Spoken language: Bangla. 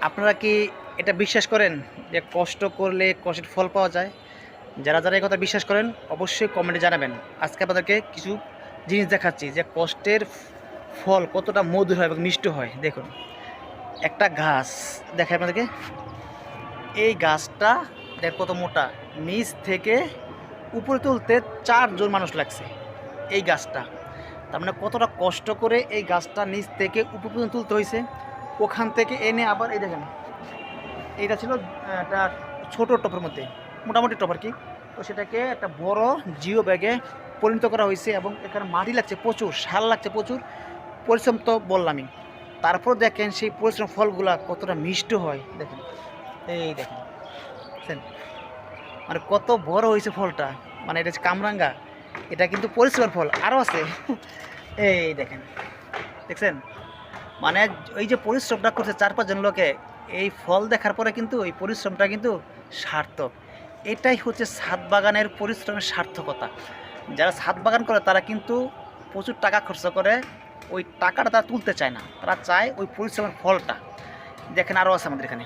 আপনারা কি এটা বিশ্বাস করেন যে কষ্ট করলে কষ্টের ফল পাওয়া যায়? যারা যারা এই কথা বিশ্বাস করেন অবশ্যই কমেন্টে জানাবেন। আজকে আপনাদেরকে কিছু জিনিস দেখাচ্ছি যে কষ্টের ফল কতটা মধুর হয় এবং মিষ্টি হয়। দেখুন, একটা গাছ দেখায় আপনাদেরকে। এই গাছটা দেখ কত মোটা, নিচ থেকে উপরে তুলতে 4 জন মানুষ লাগছে এই গাছটা। তার মানে কতটা কষ্ট করে এই গাছটা নিচ থেকে উপর পর্যন্ত তুলতে হয়েছে। ওখান থেকে এনে আবার এই দেখেন, এইটা ছিল একটা ছোট টপের মধ্যে, মোটামুটি টপ আর কি। তো সেটাকে একটা বড় জিও ব্যাগে পরিণত করা হয়েছে এবং এখানে মাটি লাগছে প্রচুর, সার লাগছে প্রচুর, পরিশ্রম তো বললামই। তারপর দেখেন সেই পরিশ্রম ফলগুলা কতটা মিষ্টি হয়। দেখেন, এই দেখেন, বুঝছেন? মানে কত বড় হয়েছে ফলটা। মানে এটা হচ্ছে কামরাঙ্গা, এটা কিন্তু পরিশ্রমের ফল আরও আছে। এই দেখেন, দেখছেন? মানে এই যে পরিশ্রমটা করছে 4-5 জন লোকে, এই ফল দেখার পরে কিন্তু এই পরিশ্রমটা কিন্তু সার্থক। এটাই হচ্ছে ছাদ বাগানের পরিশ্রমের সার্থকতা। যারা ছাদ বাগান করে তারা কিন্তু প্রচুর টাকা খরচ করে, ওই টাকাটা তারা তুলতে চায় না, তারা চায় ওই পরিশ্রমের ফলটা। দেখেন আরও আছে আমাদের এখানে।